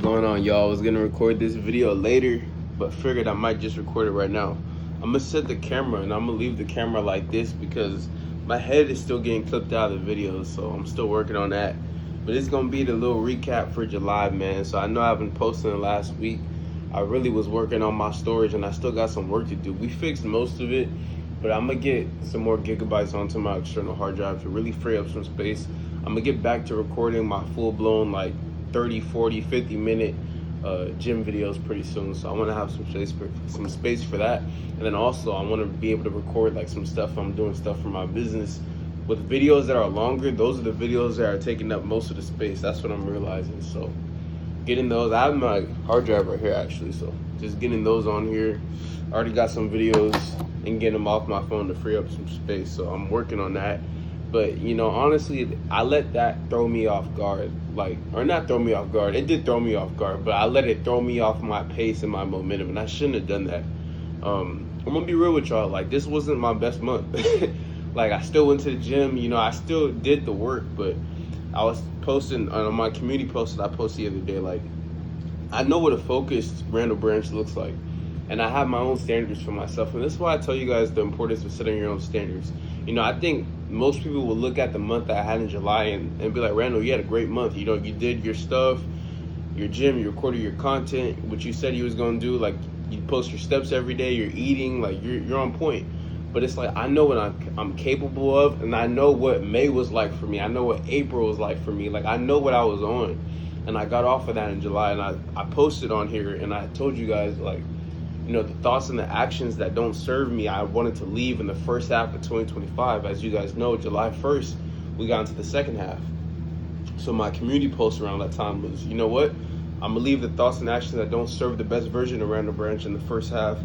going on, y'all? I was gonna record this video later, but figured I might just record it right now. I'm gonna set the camera and I'm gonna leave the camera like this because my head is still getting clipped out of the videos, so I'm still working on that. But it's gonna be the little recap for July, man. So I know I've been posting the last week. I really was working on my storage and I still got some work to do. We fixed most of it, but I'm gonna get some more gigabytes onto my external hard drive to really free up some space. I'm gonna get back to recording my full-blown like 30, 40, 50 minute gym videos pretty soon. So I want to have some space for that. And then also I want to be able to record like some stuff. I'm doing stuff for my business with videos that are longer. Those are the videos that are taking up most of the space. That's what I'm realizing. So getting those, I have my hard drive right here actually. So just getting those on here. I already got some videos and getting them off my phone to free up some space. So I'm working on that. But, you know, honestly, I let that throw me off guard. Or not throw me off guard. It did throw me off guard, but I let it throw me off my pace and my momentum, and I shouldn't have done that. I'm going to be real with y'all. Like, this wasn't my best month. Like, I still went to the gym. You know, I still did the work, but I was posting on my community post that I posted the other day. Like, I know what a focused Randall branch looks like. And I have my own standards for myself. And this is why I tell you guys the importance of setting your own standards. You know, I think most people will look at the month that I had in July and be like, Randall, you had a great month. You know, you did your stuff, your gym, you recorded your content, what you said you was going to do. Like, you post your steps every day, you're eating, like, you're on point. But it's like, I know what I'm capable of, and I know what May was like for me. I know what April was like for me. Like, I know what I was on. And I got off of that in July, and I posted on here, and I told you guys, like, you know, the thoughts and the actions that don't serve me, I wanted to leave in the first half of 2025. As you guys know, July 1st, we got into the second half. So my community post around that time was, you know what? I'm gonna leave the thoughts and actions that don't serve the best version of Randall Branch in the first half, of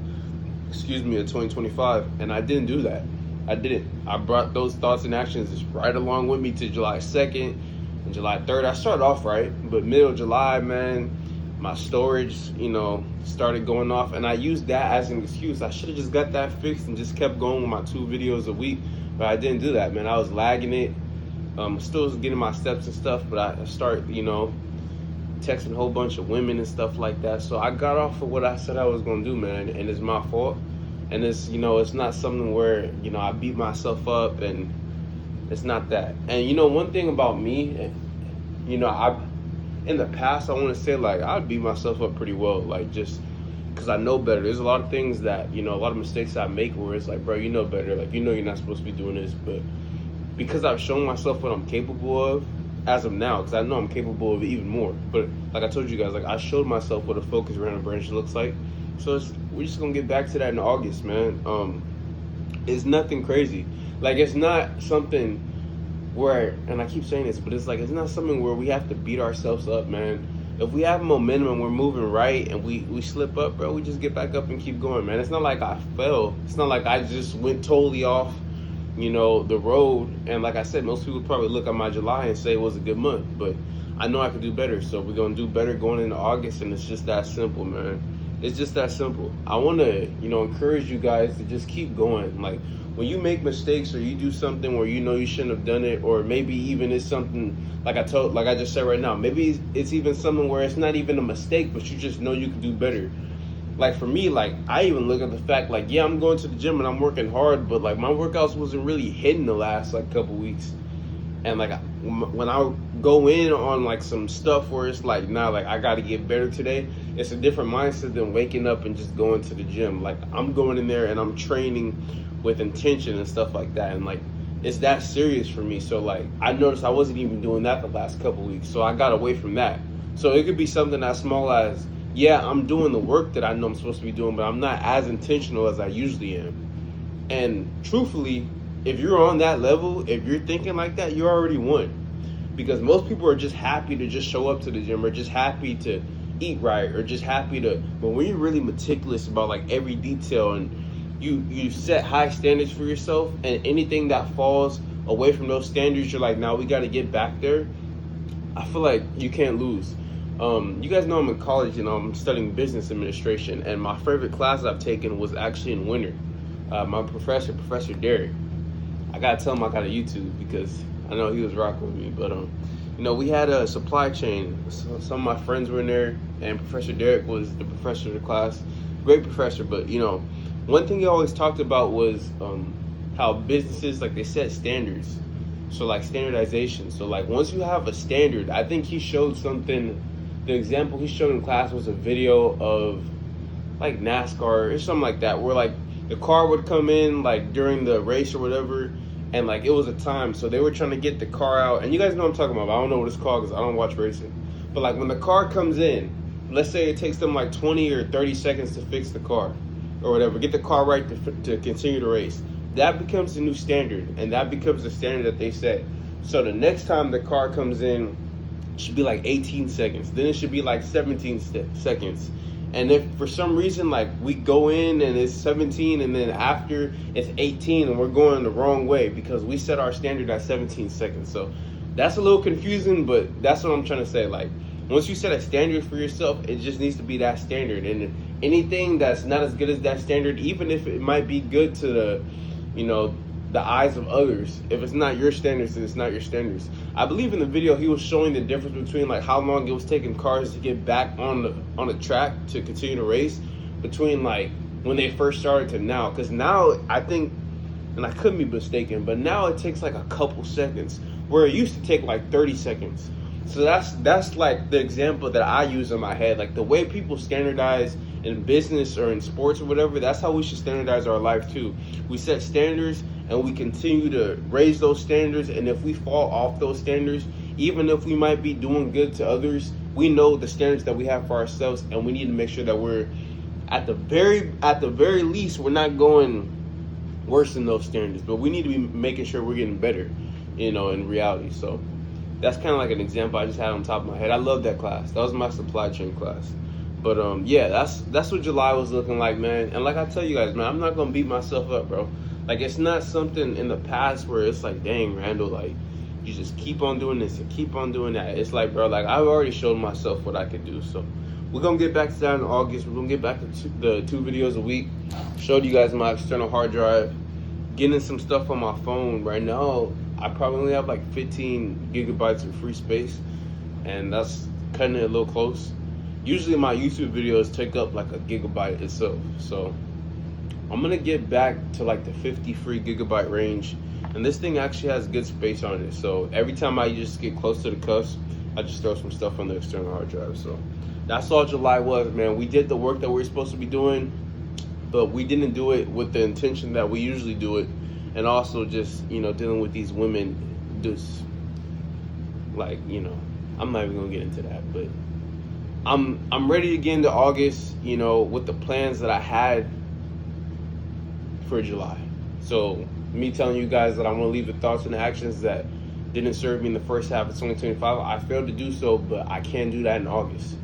2025. And I didn't do that. I didn't. I brought those thoughts and actions right along with me to July 2nd and July 3rd. I started off right, but middle of July, man, my storage, you know, started going off, and I used that as an excuse. I should have just got that fixed and just kept going with my 2 videos a week, but I didn't do that, man. I was lagging it. Still was getting my steps and stuff, but I started, you know, texting a whole bunch of women and stuff like that. So I got off of what I said I was gonna do, man, and it's my fault. And it's, you know, it's not something where, you know, I beat myself up, and it's not that. And you know, one thing about me, you know, in the past, I want to say, like, I'd beat myself up pretty well, like, just because I know better. There's a lot of things that, you know, a lot of mistakes I make where it's like, bro, you know better. Like, you know you're not supposed to be doing this. But because I've shown myself what I'm capable of as of now, because I know I'm capable of even more. But like I told you guys, like, I showed myself what a focused Randall Branch looks like. So we're just going to get back to that in August, man. It's nothing crazy. Like, it's not something where, and I keep saying this, but it's like, it's not something where we have to beat ourselves up, man. If we have momentum and we're moving right and we slip up, bro, we just get back up and keep going, man. It's not like I fell. It's not like I just went totally off, you know, the road. And like I said, most people probably look at my July and say it was a good month, but I know I could do better. So we're going to do better going into August, and it's just that simple, man. It's just that simple. I want to, you know, encourage you guys to just keep going. Like, when you make mistakes or you do something where you know you shouldn't have done it, or maybe even it's something like I just said right now, maybe it's even something where it's not even a mistake, but you just know you can do better. Like, for me, like, I even look at the fact, like, yeah, I'm going to the gym and I'm working hard, but like my workouts wasn't really hitting the last like couple weeks. And like, when I go in on like some stuff where it's like, nah, like, I got to get better today, it's a different mindset than waking up and just going to the gym. Like, I'm going in there and I'm training with intention and stuff like that, and like, it's that serious for me. So like, I noticed I wasn't even doing that the last couple weeks, so I got away from that. So it could be something as small as, yeah, I'm doing the work that I know I'm supposed to be doing, but I'm not as intentional as I usually am. And truthfully, if you're on that level, if you're thinking like that, you already won. Because most people are just happy to just show up to the gym, or just happy to eat right, or just happy to, but when you're really meticulous about like every detail, and you set high standards for yourself, and anything that falls away from those standards, you're like, now we got to get back there. I feel like you can't lose. You guys know I'm in college and I'm studying business administration, and my favorite class I've taken was actually in winter. My Professor Derek, I gotta tell him I got a YouTube because I know he was rocking with me. But you know, we had a supply chain. So some of my friends were in there, and Professor Derek was the professor of the class. Great professor, but you know, one thing he always talked about was how businesses, like, they set standards. So like standardization. So like once you have a standard, I think he showed something. The example he showed in class was a video of like NASCAR or something like that, where like the car would come in like during the race or whatever, and like it was a time, so they were trying to get the car out. And you guys know what I'm talking about, but I don't know what it's called because I don't watch racing. But like when the car comes in, let's say it takes them like 20 or 30 seconds to fix the car or whatever, get the car right to continue the race. That becomes the new standard, and that becomes the standard that they set. So the next time the car comes in, it should be like 18 seconds. Then it should be like 17 seconds. And if for some reason like we go in and it's 17 and then after it's 18 and we're going the wrong way because we set our standard at 17 seconds. So that's a little confusing, but that's what I'm trying to say. Like once you set a standard for yourself, it just needs to be that standard. And anything that's not as good as that standard, even if it might be good to the, you know, the eyes of others, if it's not your standards, then it's not your standards. I believe in the video he was showing the difference between like how long it was taking cars to get back on the track to continue the race between like when they first started to now. Because now I think, and I could be mistaken, but now it takes like a couple seconds where it used to take like 30 seconds. So that's like the example that I use in my head. Like the way people standardize in business or in sports or whatever, that's how we should standardize our life too. We set standards and we continue to raise those standards, and if we fall off those standards, even if we might be doing good to others, we know the standards that we have for ourselves, and we need to make sure that we're at the very least we're not going worse than those standards, but we need to be making sure we're getting better, you know, in reality. So that's kind of like an example I just had on top of my head. I love that class. That was my supply chain class. But yeah, that's what July was looking like, man. And like I tell you guys, man, I'm not gonna beat myself up, bro. Like it's not something in the past where it's like, dang, Randall, like you just keep on doing this and keep on doing that. It's like, bro, like I've already showed myself what I could do. So we're gonna get back to that in August. We're gonna get back to the 2 videos a week. Showed you guys my external hard drive. Getting some stuff on my phone right now. I probably only have like 15 gigabytes of free space, and that's cutting it a little close. Usually my YouTube videos take up like a gigabyte itself. So I'm gonna get back to like the 50 free gigabyte range, and this thing actually has good space on it. So every time I just get close to the cusp, I just throw some stuff on the external hard drive. So that's all July was, man. We did the work that we were supposed to be doing, but we didn't do it with the intention that we usually do it. And also just, you know, dealing with these women, just like, you know, I'm not even gonna get into that, but I'm ready to get into August, you know, with the plans that I had for July. So me telling you guys that I want to leave the thoughts and the actions that didn't serve me in the first half of 2025, I failed to do so, but I can do that in August.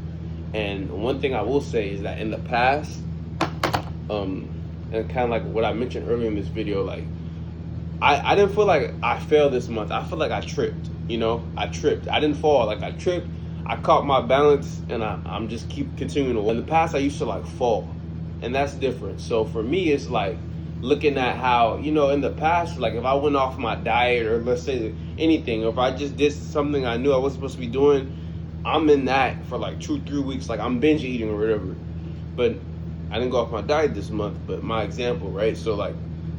And one thing I will say is that in the past, and kind of like what I mentioned earlier in this video, like I didn't feel like I failed this month. I feel like I tripped, you know, I tripped. I didn't fall, like I tripped. I caught my balance, and I'm just keep continuing to walk. In the past, I used to like fall, and that's different. So for me, it's like looking at how, you know, in the past, like if I went off my diet or let's say anything, or if I just did something I knew I wasn't supposed to be doing, I'm in that for like 2-3 weeks, like I'm binge eating or whatever. But I didn't go off my diet this month, but my example, right? So like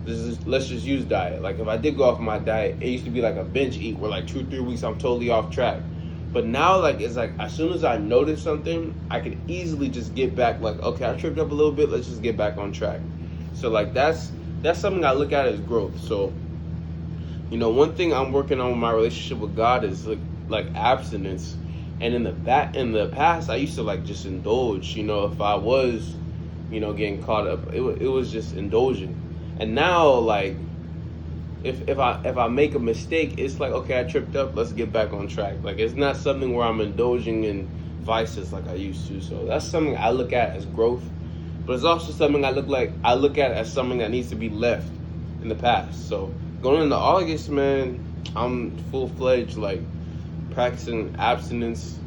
let's just use diet. Like if I did go off my diet, it used to be like a binge eat where like 2-3 weeks I'm totally off track. But now, like, it's like as soon as I notice something, I can easily just get back. Like, okay, I tripped up a little bit. Let's just get back on track. So, like, that's something I look at as growth. So, you know, one thing I'm working on with my relationship with God is like abstinence. And in the past, I used to like just indulge. You know, if I was, you know, getting caught up, it was just indulging. And now, like, if I make a mistake, it's like, okay, I tripped up, let's get back on track. Like it's not something where I'm indulging in vices like I used to. So that's something I look at as growth, but it's also something I look at as something that needs to be left in the past. So going into August, man, I'm full-fledged like practicing abstinence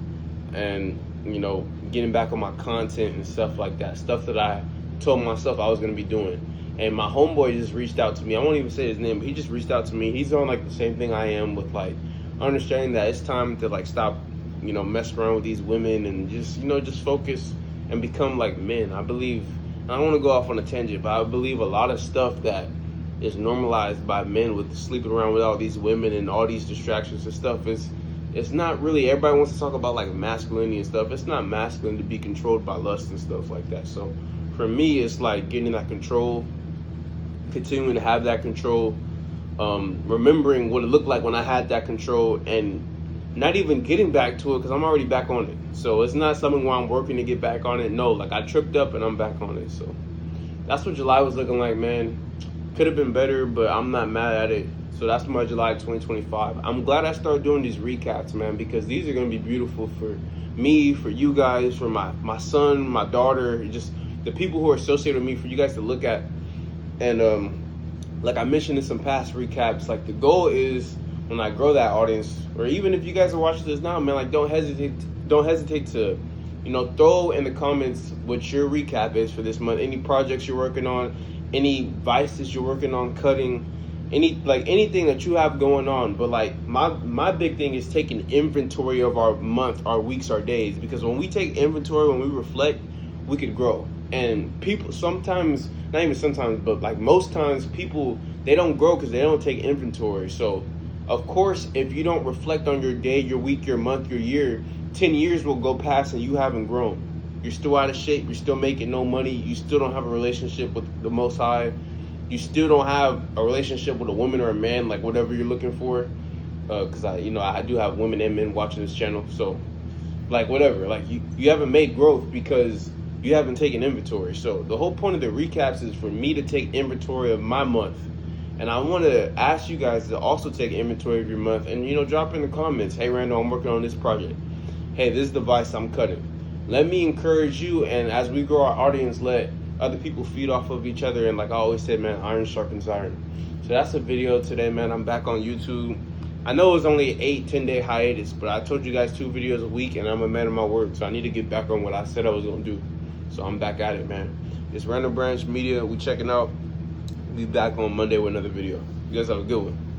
and, you know, getting back on my content and stuff like that, stuff that I told myself I was going to be doing. And my homeboy just reached out to me. I won't even say his name, but he just reached out to me. He's on like the same thing I am with like understanding that it's time to like stop, mess around with these women and just, just focus and become like men. I believe, I don't want to go off on a tangent, but I believe a lot of stuff that is normalized by men with sleeping around with all these women and all these distractions and stuff is, it's not really, everybody wants to talk about like masculinity and stuff. It's not masculine to be controlled by lust and stuff like that. So for me, it's like getting that control, continuing to have that control, remembering what it looked like when I had that control, and not even getting back to it because I'm already back on it. So it's not something where I'm working to get back on it. No, like I tripped up and I'm back on it. So that's what July was looking like, man. Could have been better, but I'm not mad at it. So that's my July 2025. I'm glad I started doing these recaps, man, because these are going to be beautiful for me, for you guys, for my son, my daughter, just the people who are associated with me, for you guys to look at. And like I mentioned in some past recaps, like the goal is when I grow that audience, or even if you guys are watching this now, man, like don't hesitate to, throw in the comments what your recap is for this month, any projects you're working on, any vices you're working on cutting, anything that you have going on. But like my big thing is taking inventory of our month, our weeks, our days, because when we take inventory, when we reflect, we could grow. And people sometimes, not even sometimes, but like most times, people, they don't grow because they don't take inventory. So of course, if you don't reflect on your day, your week, your month, your year, 10 years will go past and you haven't grown. You're still out of shape. You're still making no money. You still don't have a relationship with the Most High. You still don't have a relationship with a woman or a man, like whatever you're looking for. Because I do have women and men watching this channel. So like whatever, like you haven't made growth because you haven't taken inventory. So the whole point of the recaps is for me to take inventory of my month. And I want to ask you guys to also take inventory of your month and, drop in the comments, hey, Randall, I'm working on this project. Hey, this is the vice I'm cutting. Let me encourage you, and as we grow our audience, let other people feed off of each other. And like I always say, man, iron sharpens iron. So that's the video today, man. I'm back on YouTube. I know it was only an 8-10 day hiatus, but I told you guys 2 videos a week, and I'm a man of my word. So I need to get back on what I said I was going to do. So I'm back at it, man. It's Randall Branch Media. We checking out. Be back on Monday with another video. You guys have a good one.